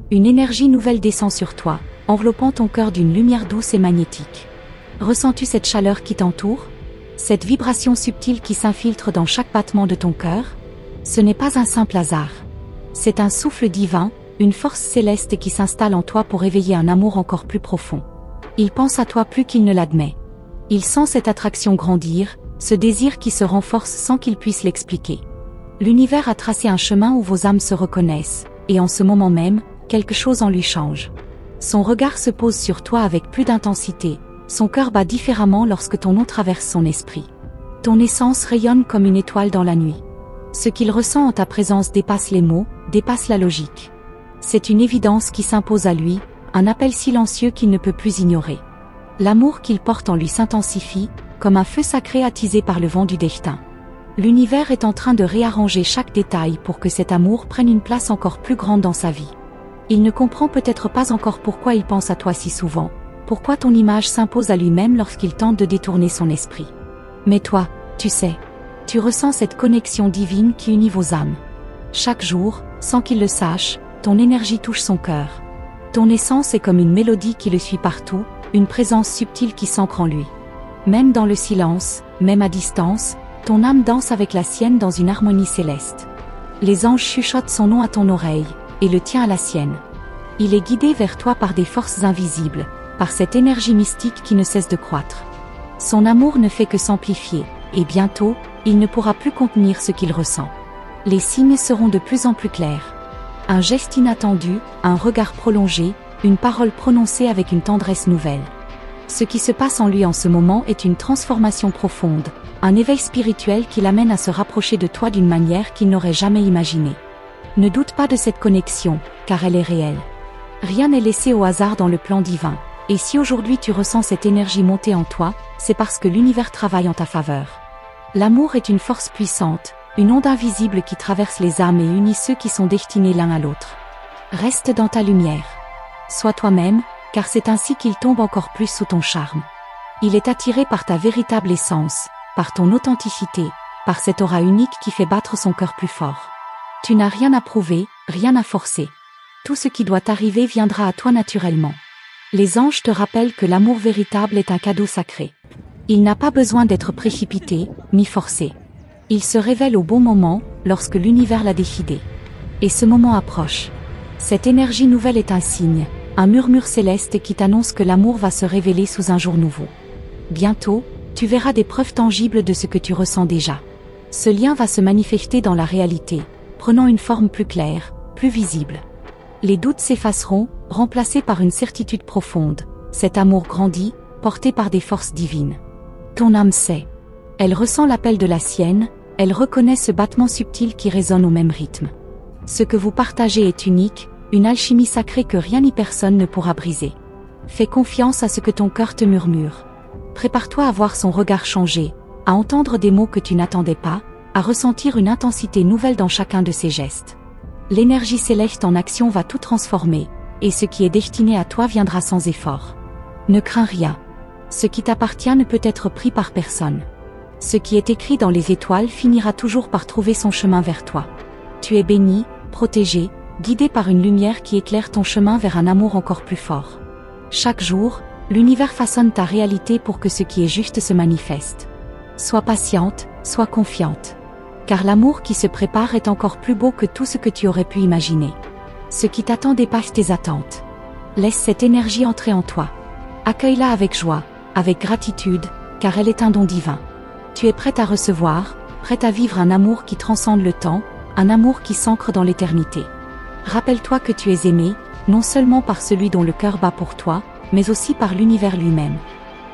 Une énergie nouvelle descend sur toi, enveloppant ton cœur d'une lumière douce et magnétique. Ressens-tu cette chaleur qui t'entoure? Cette vibration subtile qui s'infiltre dans chaque battement de ton cœur? Ce n'est pas un simple hasard. C'est un souffle divin, une force céleste qui s'installe en toi pour éveiller un amour encore plus profond. Il pense à toi plus qu'il ne l'admet. Il sent cette attraction grandir, ce désir qui se renforce sans qu'il puisse l'expliquer. L'univers a tracé un chemin où vos âmes se reconnaissent, et en ce moment même, quelque chose en lui change. Son regard se pose sur toi avec plus d'intensité, son cœur bat différemment lorsque ton nom traverse son esprit. Ton essence rayonne comme une étoile dans la nuit. Ce qu'il ressent en ta présence dépasse les mots, dépasse la logique. C'est une évidence qui s'impose à lui, un appel silencieux qu'il ne peut plus ignorer. L'amour qu'il porte en lui s'intensifie, comme un feu sacré attisé par le vent du destin. L'univers est en train de réarranger chaque détail pour que cet amour prenne une place encore plus grande dans sa vie. Il ne comprend peut-être pas encore pourquoi il pense à toi si souvent, pourquoi ton image s'impose à lui-même lorsqu'il tente de détourner son esprit. Mais toi, tu sais, tu ressens cette connexion divine qui unit vos âmes. Chaque jour, sans qu'il le sache, ton énergie touche son cœur. Ton essence est comme une mélodie qui le suit partout, une présence subtile qui s'ancre en lui. Même dans le silence, même à distance, ton âme danse avec la sienne dans une harmonie céleste. Les anges chuchotent son nom à ton oreille, et le tien à la sienne. Il est guidé vers toi par des forces invisibles, par cette énergie mystique qui ne cesse de croître. Son amour ne fait que s'amplifier, et bientôt, il ne pourra plus contenir ce qu'il ressent. Les signes seront de plus en plus clairs. Un geste inattendu, un regard prolongé, une parole prononcée avec une tendresse nouvelle. Ce qui se passe en lui en ce moment est une transformation profonde, un éveil spirituel qui l'amène à se rapprocher de toi d'une manière qu'il n'aurait jamais imaginée. Ne doute pas de cette connexion, car elle est réelle. Rien n'est laissé au hasard dans le plan divin, et si aujourd'hui tu ressens cette énergie monter en toi, c'est parce que l'univers travaille en ta faveur. L'amour est une force puissante, une onde invisible qui traverse les âmes et unit ceux qui sont destinés l'un à l'autre. Reste dans ta lumière. Sois toi-même, car c'est ainsi qu'il tombe encore plus sous ton charme. Il est attiré par ta véritable essence, par ton authenticité, par cette aura unique qui fait battre son cœur plus fort. Tu n'as rien à prouver, rien à forcer. Tout ce qui doit arriver viendra à toi naturellement. Les anges te rappellent que l'amour véritable est un cadeau sacré. Il n'a pas besoin d'être précipité, ni forcé. Il se révèle au bon moment, lorsque l'univers l'a décidé. Et ce moment approche. Cette énergie nouvelle est un signe, un murmure céleste qui t'annonce que l'amour va se révéler sous un jour nouveau. Bientôt, tu verras des preuves tangibles de ce que tu ressens déjà. Ce lien va se manifester dans la réalité, prenant une forme plus claire, plus visible. Les doutes s'effaceront, remplacés par une certitude profonde. Cet amour grandit, porté par des forces divines. Ton âme sait. Elle ressent l'appel de la sienne, elle reconnaît ce battement subtil qui résonne au même rythme. Ce que vous partagez est unique, une alchimie sacrée que rien ni personne ne pourra briser. Fais confiance à ce que ton cœur te murmure. Prépare-toi à voir son regard changer, à entendre des mots que tu n'attendais pas, à ressentir une intensité nouvelle dans chacun de ses gestes. L'énergie céleste en action va tout transformer, et ce qui est destiné à toi viendra sans effort. Ne crains rien. Ce qui t'appartient ne peut être pris par personne. Ce qui est écrit dans les étoiles finira toujours par trouver son chemin vers toi. Tu es béni, protégé, guidé par une lumière qui éclaire ton chemin vers un amour encore plus fort. Chaque jour, l'univers façonne ta réalité pour que ce qui est juste se manifeste. Sois patiente, sois confiante. Car l'amour qui se prépare est encore plus beau que tout ce que tu aurais pu imaginer. Ce qui t'attend dépasse tes attentes. Laisse cette énergie entrer en toi. Accueille-la avec joie, avec gratitude, car elle est un don divin. Tu es prête à recevoir, prête à vivre un amour qui transcende le temps, un amour qui s'ancre dans l'éternité. Rappelle-toi que tu es aimé, non seulement par celui dont le cœur bat pour toi, mais aussi par l'univers lui-même.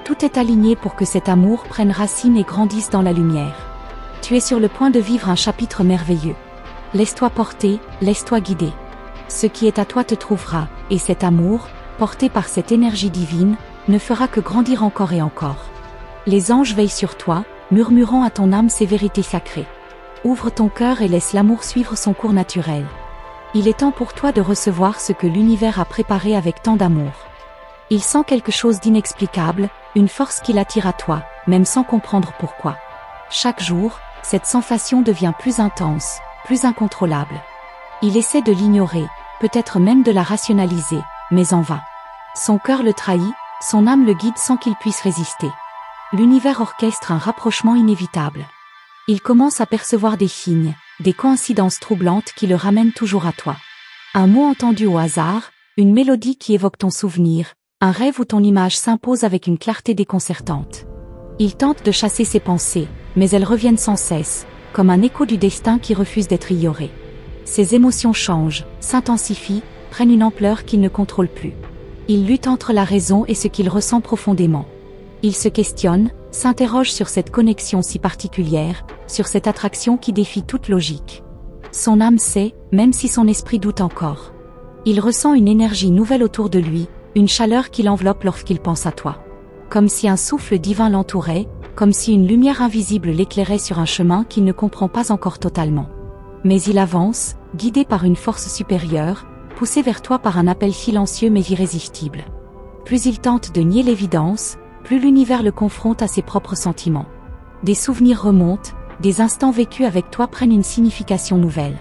Tout est aligné pour que cet amour prenne racine et grandisse dans la lumière. Tu es sur le point de vivre un chapitre merveilleux. Laisse-toi porter, laisse-toi guider. Ce qui est à toi te trouvera, et cet amour, porté par cette énergie divine, ne fera que grandir encore et encore. Les anges veillent sur toi, murmurant à ton âme ces vérités sacrées. Ouvre ton cœur et laisse l'amour suivre son cours naturel. Il est temps pour toi de recevoir ce que l'univers a préparé avec tant d'amour. Il sent quelque chose d'inexplicable, une force qui l'attire à toi, même sans comprendre pourquoi. Chaque jour, cette sensation devient plus intense, plus incontrôlable. Il essaie de l'ignorer, peut-être même de la rationaliser, mais en vain. Son cœur le trahit, son âme le guide sans qu'il puisse résister. L'univers orchestre un rapprochement inévitable. Il commence à percevoir des signes, des coïncidences troublantes qui le ramènent toujours à toi. Un mot entendu au hasard, une mélodie qui évoque ton souvenir, un rêve où ton image s'impose avec une clarté déconcertante. Il tente de chasser ses pensées, mais elles reviennent sans cesse, comme un écho du destin qui refuse d'être ignoré. Ses émotions changent, s'intensifient, prennent une ampleur qu'il ne contrôle plus. Il lutte entre la raison et ce qu'il ressent profondément. Il se questionne, s'interroge sur cette connexion si particulière, sur cette attraction qui défie toute logique. Son âme sait, même si son esprit doute encore. Il ressent une énergie nouvelle autour de lui, une chaleur qui l'enveloppe lorsqu'il pense à toi. Comme si un souffle divin l'entourait, comme si une lumière invisible l'éclairait sur un chemin qu'il ne comprend pas encore totalement. Mais il avance, guidé par une force supérieure, poussé vers toi par un appel silencieux mais irrésistible. Plus il tente de nier l'évidence, plus l'univers le confronte à ses propres sentiments. Des souvenirs remontent, des instants vécus avec toi prennent une signification nouvelle.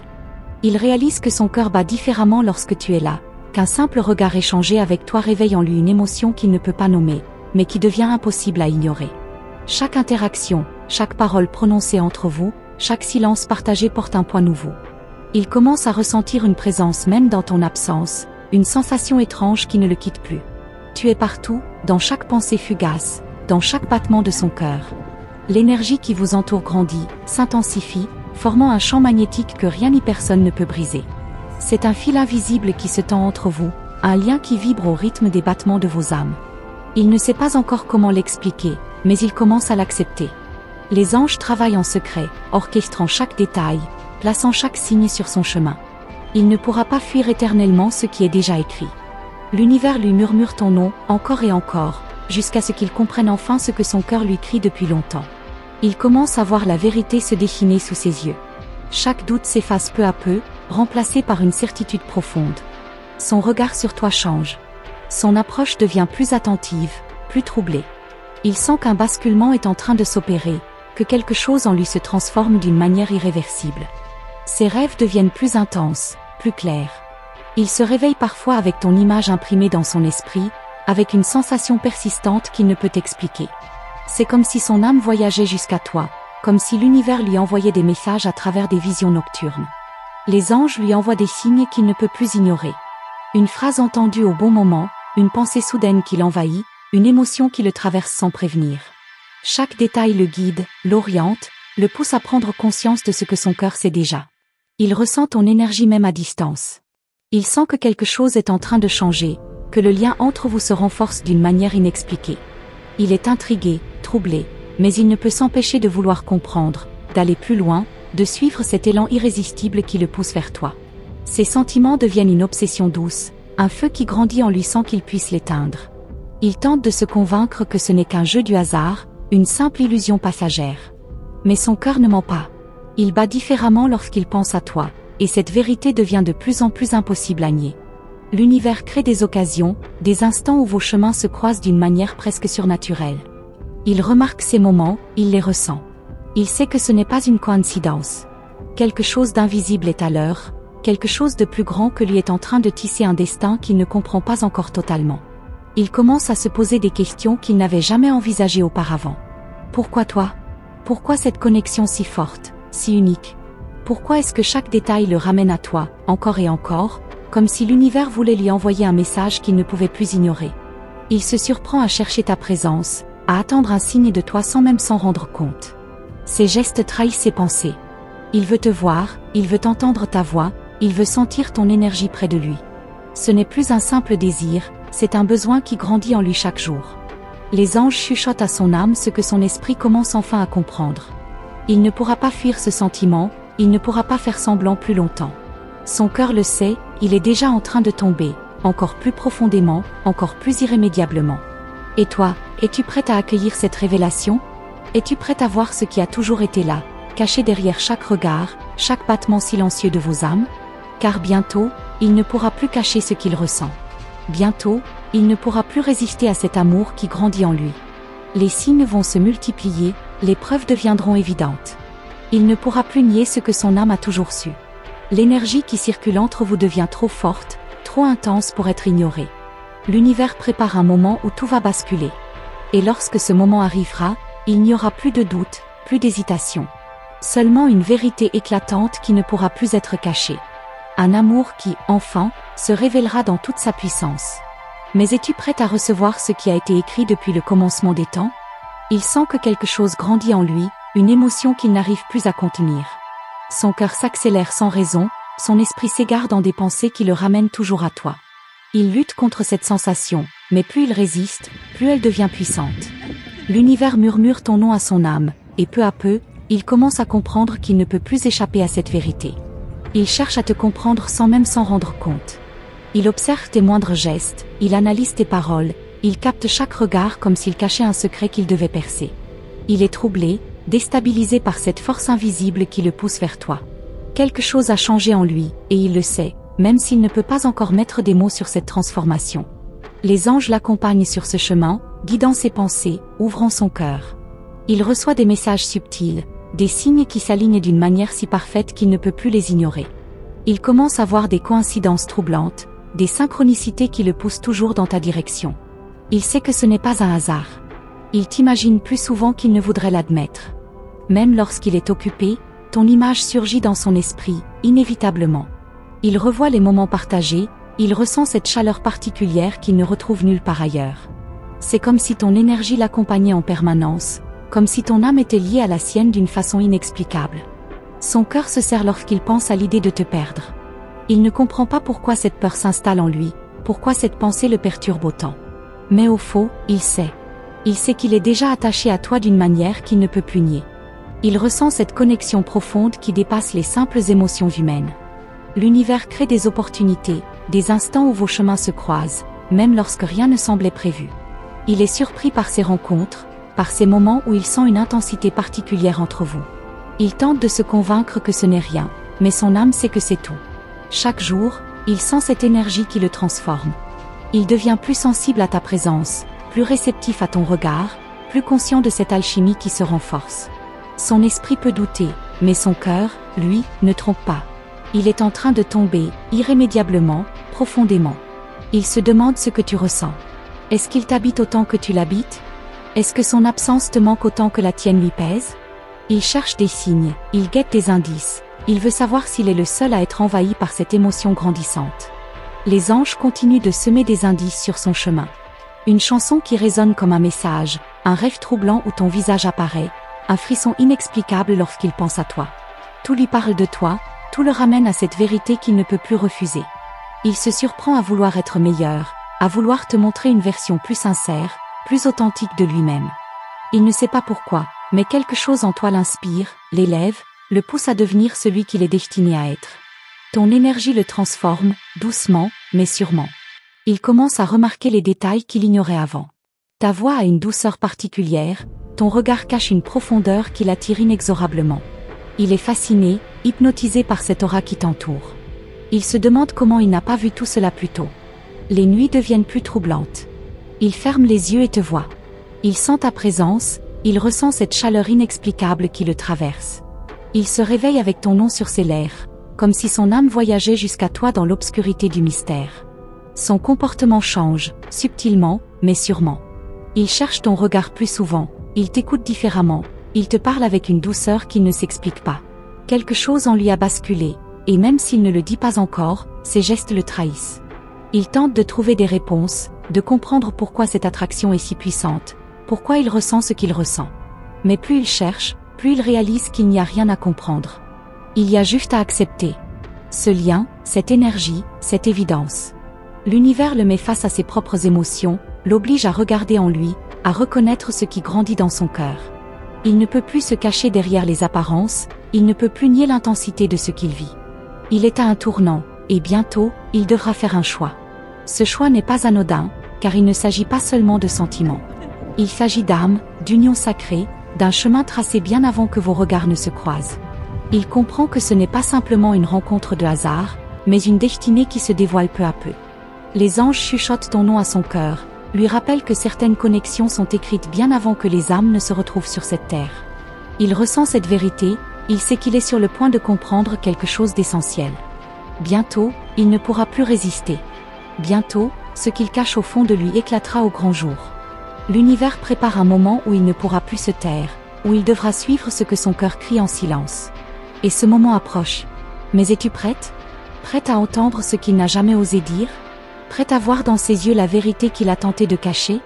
Il réalise que son cœur bat différemment lorsque tu es là, qu'un simple regard échangé avec toi réveille en lui une émotion qu'il ne peut pas nommer, mais qui devient impossible à ignorer. Chaque interaction, chaque parole prononcée entre vous, chaque silence partagé porte un poids nouveau. Il commence à ressentir une présence même dans ton absence, une sensation étrange qui ne le quitte plus. Tu es partout, dans chaque pensée fugace, dans chaque battement de son cœur. L'énergie qui vous entoure grandit, s'intensifie, formant un champ magnétique que rien ni personne ne peut briser. C'est un fil invisible qui se tend entre vous, un lien qui vibre au rythme des battements de vos âmes. Il ne sait pas encore comment l'expliquer, mais il commence à l'accepter. Les anges travaillent en secret, orchestrant chaque détail, plaçant chaque signe sur son chemin. Il ne pourra pas fuir éternellement ce qui est déjà écrit. L'univers lui murmure ton nom, encore et encore, jusqu'à ce qu'il comprenne enfin ce que son cœur lui crie depuis longtemps. Il commence à voir la vérité se dessiner sous ses yeux. Chaque doute s'efface peu à peu, remplacé par une certitude profonde. Son regard sur toi change. Son approche devient plus attentive, plus troublée. Il sent qu'un basculement est en train de s'opérer, que quelque chose en lui se transforme d'une manière irréversible. Ses rêves deviennent plus intenses, plus clairs. Il se réveille parfois avec ton image imprimée dans son esprit, avec une sensation persistante qu'il ne peut expliquer. C'est comme si son âme voyageait jusqu'à toi, comme si l'univers lui envoyait des messages à travers des visions nocturnes. Les anges lui envoient des signes qu'il ne peut plus ignorer. Une phrase entendue au bon moment, une pensée soudaine qui l'envahit, une émotion qui le traverse sans prévenir. Chaque détail le guide, l'oriente, le pousse à prendre conscience de ce que son cœur sait déjà. Il ressent ton énergie même à distance. Il sent que quelque chose est en train de changer, que le lien entre vous se renforce d'une manière inexpliquée. Il est intrigué, troublé, mais il ne peut s'empêcher de vouloir comprendre, d'aller plus loin, de suivre cet élan irrésistible qui le pousse vers toi. Ses sentiments deviennent une obsession douce, un feu qui grandit en lui sans qu'il puisse l'éteindre. Il tente de se convaincre que ce n'est qu'un jeu du hasard, une simple illusion passagère. Mais son cœur ne ment pas. Il bat différemment lorsqu'il pense à toi, et cette vérité devient de plus en plus impossible à nier. L'univers crée des occasions, des instants où vos chemins se croisent d'une manière presque surnaturelle. Il remarque ces moments, il les ressent. Il sait que ce n'est pas une coïncidence. Quelque chose d'invisible est à l'œuvre, quelque chose de plus grand que lui est en train de tisser un destin qu'il ne comprend pas encore totalement. Il commence à se poser des questions qu'il n'avait jamais envisagées auparavant. Pourquoi toi? Pourquoi cette connexion si forte, si unique? Pourquoi est-ce que chaque détail le ramène à toi, encore et encore, comme si l'univers voulait lui envoyer un message qu'il ne pouvait plus ignorer? Il se surprend à chercher ta présence, à attendre un signe de toi sans même s'en rendre compte. Ses gestes trahissent ses pensées. Il veut te voir, il veut entendre ta voix, il veut sentir ton énergie près de lui. Ce n'est plus un simple désir, c'est un besoin qui grandit en lui chaque jour. Les anges chuchotent à son âme ce que son esprit commence enfin à comprendre. Il ne pourra pas fuir ce sentiment, il ne pourra pas faire semblant plus longtemps. Son cœur le sait, il est déjà en train de tomber, encore plus profondément, encore plus irrémédiablement. Et toi, es-tu prête à accueillir cette révélation? Es-tu prête à voir ce qui a toujours été là, caché derrière chaque regard, chaque battement silencieux de vos âmes? Car bientôt, il ne pourra plus cacher ce qu'il ressent. Bientôt, il ne pourra plus résister à cet amour qui grandit en lui. Les signes vont se multiplier, les preuves deviendront évidentes. Il ne pourra plus nier ce que son âme a toujours su. L'énergie qui circule entre vous devient trop forte, trop intense pour être ignorée. L'univers prépare un moment où tout va basculer. Et lorsque ce moment arrivera, il n'y aura plus de doute, plus d'hésitation. Seulement une vérité éclatante qui ne pourra plus être cachée. Un amour qui, enfin, se révélera dans toute sa puissance. Mais es-tu prête à recevoir ce qui a été écrit depuis le commencement des temps? Il sent que quelque chose grandit en lui, une émotion qu'il n'arrive plus à contenir. Son cœur s'accélère sans raison, son esprit s'égare dans des pensées qui le ramènent toujours à toi. Il lutte contre cette sensation, mais plus il résiste, plus elle devient puissante. L'univers murmure ton nom à son âme, et peu à peu, il commence à comprendre qu'il ne peut plus échapper à cette vérité. Il cherche à te comprendre sans même s'en rendre compte. Il observe tes moindres gestes, il analyse tes paroles, il capte chaque regard comme s'il cachait un secret qu'il devait percer. Il est troublé, déstabilisé par cette force invisible qui le pousse vers toi. Quelque chose a changé en lui, et il le sait, même s'il ne peut pas encore mettre des mots sur cette transformation. Les anges l'accompagnent sur ce chemin, guidant ses pensées, ouvrant son cœur. Il reçoit des messages subtils, des signes qui s'alignent d'une manière si parfaite qu'il ne peut plus les ignorer. Il commence à voir des coïncidences troublantes, des synchronicités qui le poussent toujours dans ta direction. Il sait que ce n'est pas un hasard. Il t'imagine plus souvent qu'il ne voudrait l'admettre. Même lorsqu'il est occupé, ton image surgit dans son esprit, inévitablement. Il revoit les moments partagés, il ressent cette chaleur particulière qu'il ne retrouve nulle part ailleurs. C'est comme si ton énergie l'accompagnait en permanence, comme si ton âme était liée à la sienne d'une façon inexplicable. Son cœur se serre lorsqu'il pense à l'idée de te perdre. Il ne comprend pas pourquoi cette peur s'installe en lui, pourquoi cette pensée le perturbe autant. Mais au fond, il sait. Il sait qu'il est déjà attaché à toi d'une manière qu'il ne peut plus nier. Il ressent cette connexion profonde qui dépasse les simples émotions humaines. L'univers crée des opportunités, des instants où vos chemins se croisent, même lorsque rien ne semblait prévu. Il est surpris par ces rencontres, par ces moments où il sent une intensité particulière entre vous. Il tente de se convaincre que ce n'est rien, mais son âme sait que c'est tout. Chaque jour, il sent cette énergie qui le transforme. Il devient plus sensible à ta présence, plus réceptif à ton regard, plus conscient de cette alchimie qui se renforce. Son esprit peut douter, mais son cœur, lui, ne trompe pas. Il est en train de tomber, irrémédiablement, profondément. Il se demande ce que tu ressens. Est-ce qu'il t'habite autant que tu l'habites? Est-ce que son absence te manque autant que la tienne lui pèse? Il cherche des signes, il guette des indices, il veut savoir s'il est le seul à être envahi par cette émotion grandissante. Les anges continuent de semer des indices sur son chemin. Une chanson qui résonne comme un message, un rêve troublant où ton visage apparaît, un frisson inexplicable lorsqu'il pense à toi. Tout lui parle de toi, tout le ramène à cette vérité qu'il ne peut plus refuser. Il se surprend à vouloir être meilleur, à vouloir te montrer une version plus sincère, plus authentique de lui-même. Il ne sait pas pourquoi, mais quelque chose en toi l'inspire, l'élève, le pousse à devenir celui qu'il est destiné à être. Ton énergie le transforme, doucement, mais sûrement. Il commence à remarquer les détails qu'il ignorait avant. Ta voix a une douceur particulière, ton regard cache une profondeur qui l'attire inexorablement. Il est fasciné, hypnotisé par cette aura qui t'entoure. Il se demande comment il n'a pas vu tout cela plus tôt. Les nuits deviennent plus troublantes. Il ferme les yeux et te voit. Il sent ta présence, il ressent cette chaleur inexplicable qui le traverse. Il se réveille avec ton nom sur ses lèvres, comme si son âme voyageait jusqu'à toi dans l'obscurité du mystère. Son comportement change, subtilement, mais sûrement. Il cherche ton regard plus souvent, il t'écoute différemment, il te parle avec une douceur qui ne s'explique pas. Quelque chose en lui a basculé, et même s'il ne le dit pas encore, ses gestes le trahissent. Il tente de trouver des réponses, de comprendre pourquoi cette attraction est si puissante, pourquoi il ressent ce qu'il ressent. Mais plus il cherche, plus il réalise qu'il n'y a rien à comprendre. Il y a juste à accepter. Ce lien, cette énergie, cette évidence. L'univers le met face à ses propres émotions, l'oblige à regarder en lui, à reconnaître ce qui grandit dans son cœur. Il ne peut plus se cacher derrière les apparences, il ne peut plus nier l'intensité de ce qu'il vit. Il est à un tournant, et bientôt, il devra faire un choix. Ce choix n'est pas anodin, car il ne s'agit pas seulement de sentiments. Il s'agit d'âme, d'union sacrée, d'un chemin tracé bien avant que vos regards ne se croisent. Il comprend que ce n'est pas simplement une rencontre de hasard, mais une destinée qui se dévoile peu à peu. Les anges chuchotent ton nom à son cœur, lui rappellent que certaines connexions sont écrites bien avant que les âmes ne se retrouvent sur cette terre. Il ressent cette vérité, Il sait qu'il est sur le point de comprendre quelque chose d'essentiel. Bientôt, il ne pourra plus résister. Bientôt, ce qu'il cache au fond de lui éclatera au grand jour. L'univers prépare un moment où il ne pourra plus se taire, où il devra suivre ce que son cœur crie en silence. Et ce moment approche. Mais es-tu prête? Prête à entendre ce qu'il n'a jamais osé dire? Prête à voir dans ses yeux la vérité qu'il a tenté de cacher?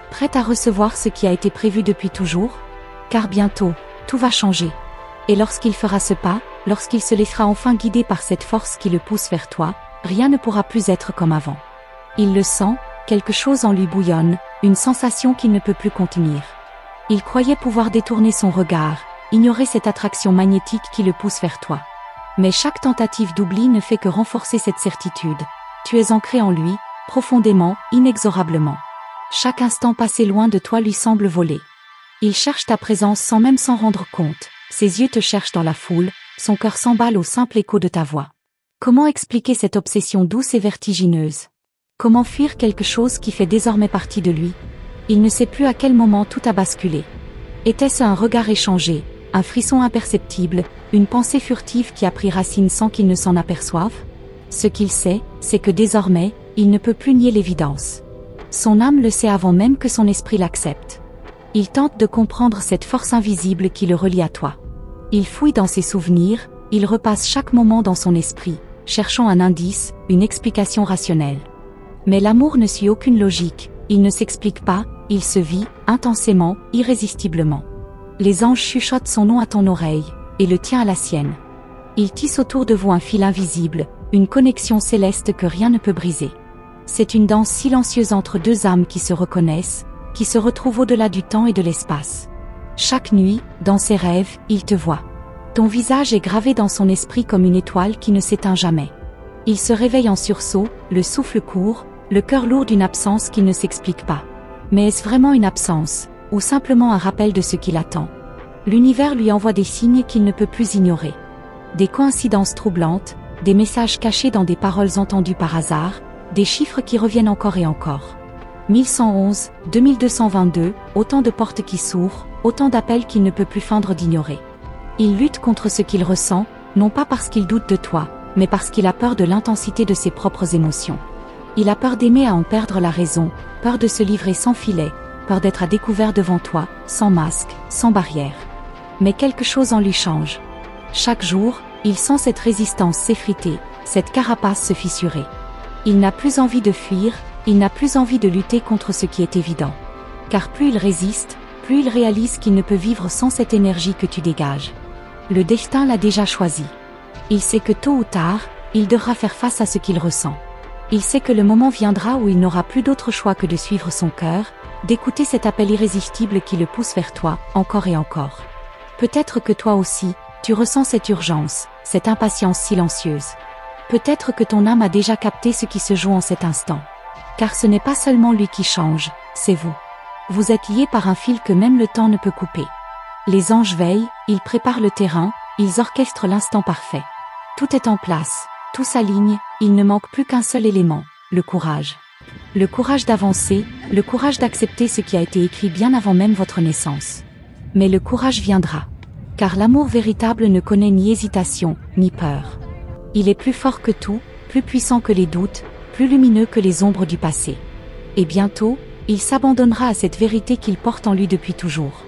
Prête à recevoir ce qui a été prévu depuis toujours? Car bientôt, tout va changer. Et lorsqu'il fera ce pas, lorsqu'il se laissera enfin guider par cette force qui le pousse vers toi, rien ne pourra plus être comme avant. Il le sent, quelque chose en lui bouillonne, une sensation qu'il ne peut plus contenir. Il croyait pouvoir détourner son regard, ignorer cette attraction magnétique qui le pousse vers toi. Mais chaque tentative d'oubli ne fait que renforcer cette certitude. Tu es ancré en lui, profondément, inexorablement. Chaque instant passé loin de toi lui semble voler. Il cherche ta présence sans même s'en rendre compte. Ses yeux te cherchent dans la foule, son cœur s'emballe au simple écho de ta voix. Comment expliquer cette obsession douce et vertigineuse? Comment fuir quelque chose qui fait désormais partie de lui? Il ne sait plus à quel moment tout a basculé. Était-ce un regard échangé, un frisson imperceptible, une pensée furtive qui a pris racine sans qu'il ne s'en aperçoive? Ce qu'il sait, c'est que désormais, il ne peut plus nier l'évidence. Son âme le sait avant même que son esprit l'accepte. Il tente de comprendre cette force invisible qui le relie à toi. Il fouille dans ses souvenirs, il repasse chaque moment dans son esprit, cherchant un indice, une explication rationnelle. Mais l'amour ne suit aucune logique, il ne s'explique pas, il se vit, intensément, irrésistiblement. Les anges chuchotent son nom à ton oreille, et le tien à la sienne. Ils tissent autour de vous un fil invisible, une connexion céleste que rien ne peut briser. C'est une danse silencieuse entre deux âmes qui se reconnaissent, qui se retrouvent au-delà du temps et de l'espace. Chaque nuit, dans ses rêves, il te voit. Ton visage est gravé dans son esprit comme une étoile qui ne s'éteint jamais. Il se réveille en sursaut, le souffle court, le cœur lourd d'une absence qui ne s'explique pas. Mais est-ce vraiment une absence, ou simplement un rappel de ce qu'il attend? L'univers lui envoie des signes qu'il ne peut plus ignorer. Des coïncidences troublantes, des messages cachés dans des paroles entendues par hasard, des chiffres qui reviennent encore et encore. 1111, 2222, autant de portes qui s'ouvrent, autant d'appels qu'il ne peut plus feindre d'ignorer. Il lutte contre ce qu'il ressent, non pas parce qu'il doute de toi, mais parce qu'il a peur de l'intensité de ses propres émotions. Il a peur d'aimer à en perdre la raison, peur de se livrer sans filet, peur d'être à découvert devant toi, sans masque, sans barrière. Mais quelque chose en lui change. Chaque jour, il sent cette résistance s'effriter, cette carapace se fissurer. Il n'a plus envie de fuir, il n'a plus envie de lutter contre ce qui est évident. Car plus il résiste, plus il réalise qu'il ne peut vivre sans cette énergie que tu dégages. Le destin l'a déjà choisi. Il sait que tôt ou tard, il devra faire face à ce qu'il ressent. Il sait que le moment viendra où il n'aura plus d'autre choix que de suivre son cœur, d'écouter cet appel irrésistible qui le pousse vers toi, encore et encore. Peut-être que toi aussi, tu ressens cette urgence, cette impatience silencieuse. Peut-être que ton âme a déjà capté ce qui se joue en cet instant. Car ce n'est pas seulement lui qui change, c'est vous. Vous êtes liés par un fil que même le temps ne peut couper. Les anges veillent, ils préparent le terrain, ils orchestrent l'instant parfait. Tout est en place, tout s'aligne, il ne manque plus qu'un seul élément, le courage. Le courage d'avancer, le courage d'accepter ce qui a été écrit bien avant même votre naissance. Mais le courage viendra. Car l'amour véritable ne connaît ni hésitation, ni peur. Il est plus fort que tout, plus puissant que les doutes, plus lumineux que les ombres du passé. Et bientôt, il s'abandonnera à cette vérité qu'il porte en lui depuis toujours.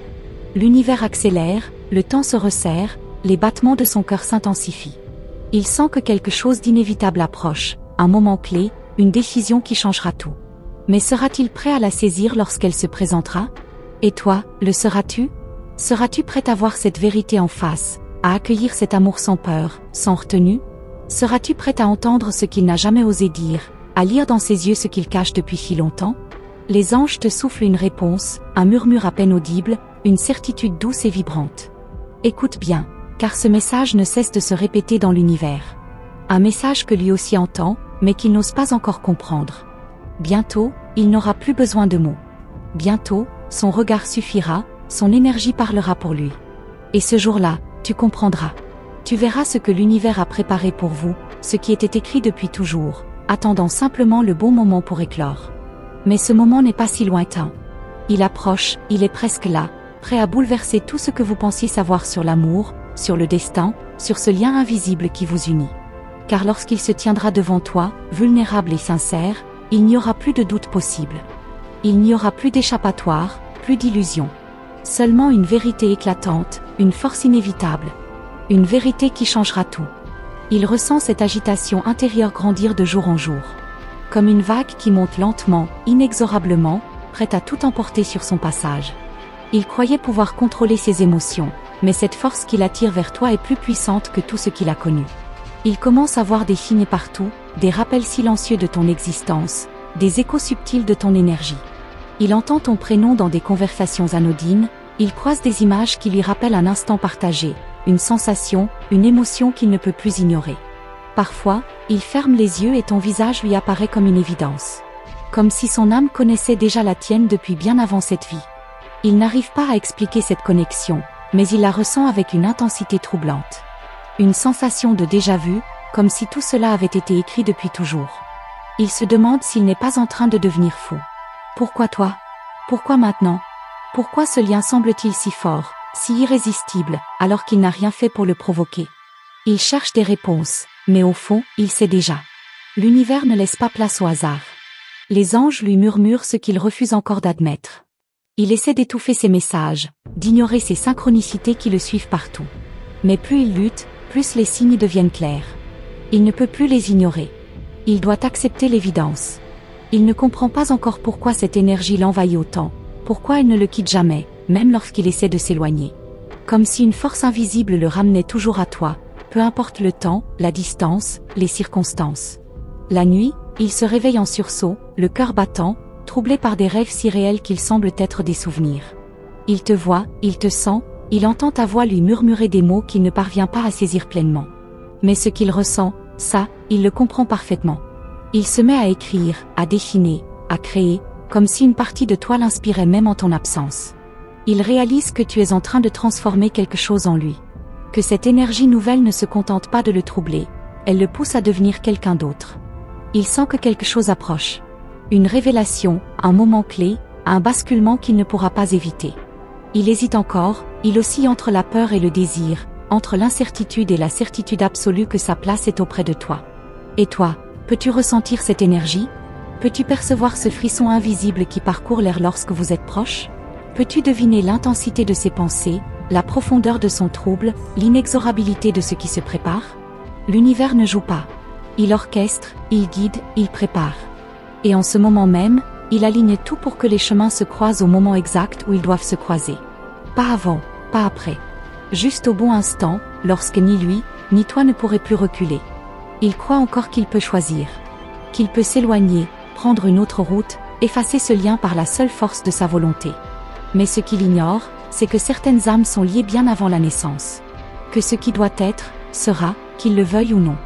L'univers accélère, le temps se resserre, les battements de son cœur s'intensifient. Il sent que quelque chose d'inévitable approche, un moment clé, une décision qui changera tout. Mais sera-t-il prêt à la saisir lorsqu'elle se présentera? Et toi, le seras-tu? Seras-tu prêt à voir cette vérité en face, à accueillir cet amour sans peur, sans retenue? Seras-tu prêt à entendre ce qu'il n'a jamais osé dire, à lire dans ses yeux ce qu'il cache depuis si longtemps? Les anges te soufflent une réponse, un murmure à peine audible, une certitude douce et vibrante. Écoute bien, car ce message ne cesse de se répéter dans l'univers. Un message que lui aussi entend, mais qu'il n'ose pas encore comprendre. Bientôt, il n'aura plus besoin de mots. Bientôt, son regard suffira, son énergie parlera pour lui. Et ce jour-là, tu comprendras. Tu verras ce que l'univers a préparé pour vous, ce qui était écrit depuis toujours, attendant simplement le bon moment pour éclore. Mais ce moment n'est pas si lointain. Il approche, il est presque là, prêt à bouleverser tout ce que vous pensiez savoir sur l'amour, sur le destin, sur ce lien invisible qui vous unit. Car lorsqu'il se tiendra devant toi, vulnérable et sincère, il n'y aura plus de doute possible. Il n'y aura plus d'échappatoire, plus d'illusion. Seulement une vérité éclatante, une force inévitable. Une vérité qui changera tout. Il ressent cette agitation intérieure grandir de jour en jour. Comme une vague qui monte lentement, inexorablement, prête à tout emporter sur son passage. Il croyait pouvoir contrôler ses émotions, mais cette force qui l'attire vers toi est plus puissante que tout ce qu'il a connu. Il commence à voir des signes partout, des rappels silencieux de ton existence, des échos subtils de ton énergie. Il entend ton prénom dans des conversations anodines, il croise des images qui lui rappellent un instant partagé, une sensation, une émotion qu'il ne peut plus ignorer. Parfois, il ferme les yeux et ton visage lui apparaît comme une évidence. Comme si son âme connaissait déjà la tienne depuis bien avant cette vie. Il n'arrive pas à expliquer cette connexion, mais il la ressent avec une intensité troublante. Une sensation de déjà-vu, comme si tout cela avait été écrit depuis toujours. Il se demande s'il n'est pas en train de devenir fou. Pourquoi toi? Pourquoi maintenant? Pourquoi ce lien semble-t-il si fort, si irrésistible, alors qu'il n'a rien fait pour le provoquer? Il cherche des réponses, mais au fond, il sait déjà. L'univers ne laisse pas place au hasard. Les anges lui murmurent ce qu'il refuse encore d'admettre. Il essaie d'étouffer ses messages, d'ignorer ces synchronicités qui le suivent partout. Mais plus il lutte, plus les signes deviennent clairs. Il ne peut plus les ignorer. Il doit accepter l'évidence. Il ne comprend pas encore pourquoi cette énergie l'envahit autant, pourquoi elle ne le quitte jamais, même lorsqu'il essaie de s'éloigner. Comme si une force invisible le ramenait toujours à toi, peu importe le temps, la distance, les circonstances. La nuit, il se réveille en sursaut, le cœur battant, troublé par des rêves si réels qu'ils semblent être des souvenirs. Il te voit, il te sent, il entend ta voix lui murmurer des mots qu'il ne parvient pas à saisir pleinement. Mais ce qu'il ressent, ça, il le comprend parfaitement. Il se met à écrire, à dessiner, à créer, comme si une partie de toi l'inspirait même en ton absence. Il réalise que tu es en train de transformer quelque chose en lui. Que cette énergie nouvelle ne se contente pas de le troubler, elle le pousse à devenir quelqu'un d'autre. Il sent que quelque chose approche. Une révélation, un moment clé, un basculement qu'il ne pourra pas éviter. Il hésite encore, il oscille entre la peur et le désir, entre l'incertitude et la certitude absolue que sa place est auprès de toi. Et toi, peux-tu ressentir cette énergie? Peux-tu percevoir ce frisson invisible qui parcourt l'air lorsque vous êtes proche? Peux-tu deviner l'intensité de ses pensées, la profondeur de son trouble, l'inexorabilité de ce qui se prépare? L'univers ne joue pas. Il orchestre, il guide, il prépare. Et en ce moment même, il aligne tout pour que les chemins se croisent au moment exact où ils doivent se croiser. Pas avant, pas après. Juste au bon instant, lorsque ni lui, ni toi ne pourrez plus reculer. Il croit encore qu'il peut choisir. Qu'il peut s'éloigner, prendre une autre route, effacer ce lien par la seule force de sa volonté. Mais ce qu'il ignore, c'est que certaines âmes sont liées bien avant la naissance. Que ce qui doit être, sera, qu'il le veuille ou non.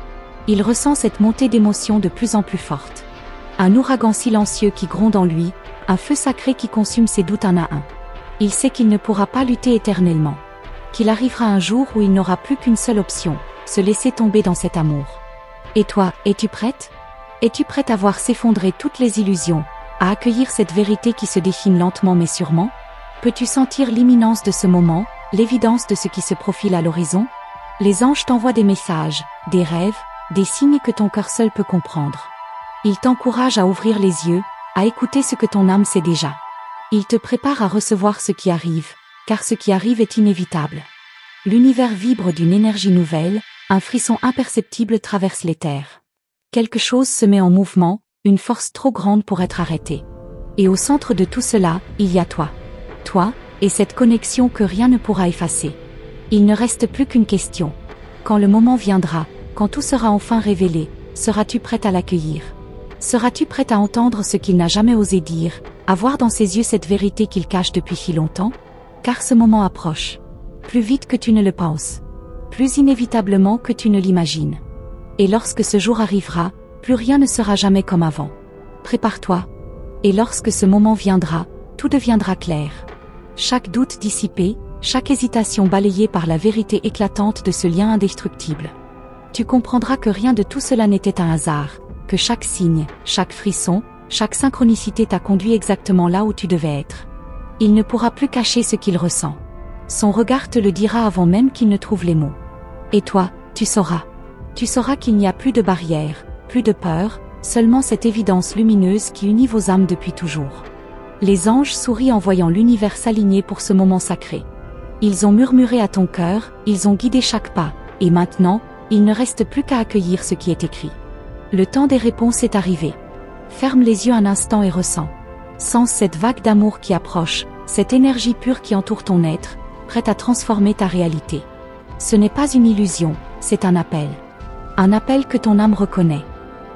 Il ressent cette montée d'émotions de plus en plus forte. Un ouragan silencieux qui gronde en lui, un feu sacré qui consume ses doutes un à un. Il sait qu'il ne pourra pas lutter éternellement. Qu'il arrivera un jour où il n'aura plus qu'une seule option, se laisser tomber dans cet amour. Et toi, es-tu prête? Es-tu prête à voir s'effondrer toutes les illusions, à accueillir cette vérité qui se dessine lentement mais sûrement? Peux-tu sentir l'imminence de ce moment, l'évidence de ce qui se profile à l'horizon? Les anges t'envoient des messages, des rêves, des signes que ton cœur seul peut comprendre. Ils t'encouragent à ouvrir les yeux, à écouter ce que ton âme sait déjà. Ils te préparent à recevoir ce qui arrive, car ce qui arrive est inévitable. L'univers vibre d'une énergie nouvelle, un frisson imperceptible traverse l'éther. Quelque chose se met en mouvement, une force trop grande pour être arrêtée. Et au centre de tout cela, il y a toi. Toi, et cette connexion que rien ne pourra effacer. Il ne reste plus qu'une question. Quand le moment viendra, quand tout sera enfin révélé, seras-tu prête à l'accueillir? Seras-tu prête à entendre ce qu'il n'a jamais osé dire, à voir dans ses yeux cette vérité qu'il cache depuis si longtemps? Car ce moment approche. Plus vite que tu ne le penses. Plus inévitablement que tu ne l'imagines. Et lorsque ce jour arrivera, plus rien ne sera jamais comme avant. Prépare-toi. Et lorsque ce moment viendra, tout deviendra clair. Chaque doute dissipé, chaque hésitation balayée par la vérité éclatante de ce lien indestructible. Tu comprendras que rien de tout cela n'était un hasard, que chaque signe, chaque frisson, chaque synchronicité t'a conduit exactement là où tu devais être. Il ne pourra plus cacher ce qu'il ressent. Son regard te le dira avant même qu'il ne trouve les mots. Et toi, tu sauras. Tu sauras qu'il n'y a plus de barrières, plus de peur, seulement cette évidence lumineuse qui unit vos âmes depuis toujours. Les anges sourient en voyant l'univers s'aligner pour ce moment sacré. Ils ont murmuré à ton cœur, ils ont guidé chaque pas, et maintenant, il ne reste plus qu'à accueillir ce qui est écrit. Le temps des réponses est arrivé. Ferme les yeux un instant et ressens. Sens cette vague d'amour qui approche, cette énergie pure qui entoure ton être, prête à transformer ta réalité. Ce n'est pas une illusion, c'est un appel. Un appel que ton âme reconnaît.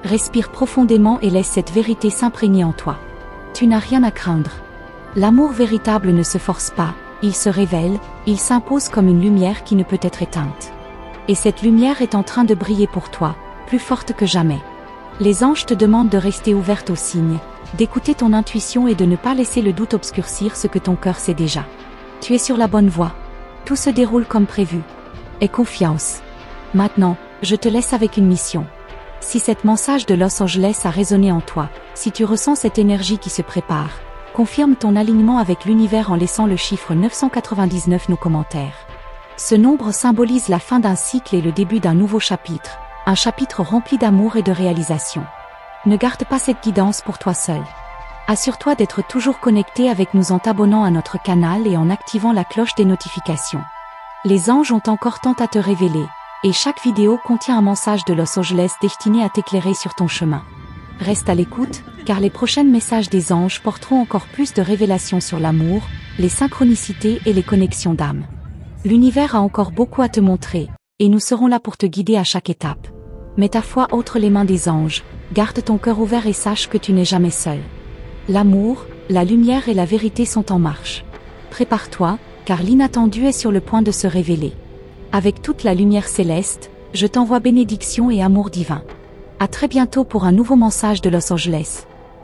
Respire profondément et laisse cette vérité s'imprégner en toi. Tu n'as rien à craindre. L'amour véritable ne se force pas, il se révèle, il s'impose comme une lumière qui ne peut être éteinte. Et cette lumière est en train de briller pour toi, plus forte que jamais. Les anges te demandent de rester ouverte aux signes, d'écouter ton intuition et de ne pas laisser le doute obscurcir ce que ton cœur sait déjà. Tu es sur la bonne voie. Tout se déroule comme prévu. Aie confiance. Maintenant, je te laisse avec une mission. Si cette message de Los Angeles a résonné en toi, si tu ressens cette énergie qui se prépare, confirme ton alignement avec l'univers en laissant le chiffre 999 nos commentaires. Ce nombre symbolise la fin d'un cycle et le début d'un nouveau chapitre, un chapitre rempli d'amour et de réalisation. Ne garde pas cette guidance pour toi seul. Assure-toi d'être toujours connecté avec nous en t'abonnant à notre canal et en activant la cloche des notifications. Les anges ont encore tant à te révéler, et chaque vidéo contient un message de Los Angeles destiné à t'éclairer sur ton chemin. Reste à l'écoute, car les prochains messages des anges porteront encore plus de révélations sur l'amour, les synchronicités et les connexions d'âme. L'univers a encore beaucoup à te montrer, et nous serons là pour te guider à chaque étape. Mets ta foi entre les mains des anges, garde ton cœur ouvert et sache que tu n'es jamais seul. L'amour, la lumière et la vérité sont en marche. Prépare-toi, car l'inattendu est sur le point de se révéler. Avec toute la lumière céleste, je t'envoie bénédiction et amour divin. À très bientôt pour un nouveau message de Los Angeles.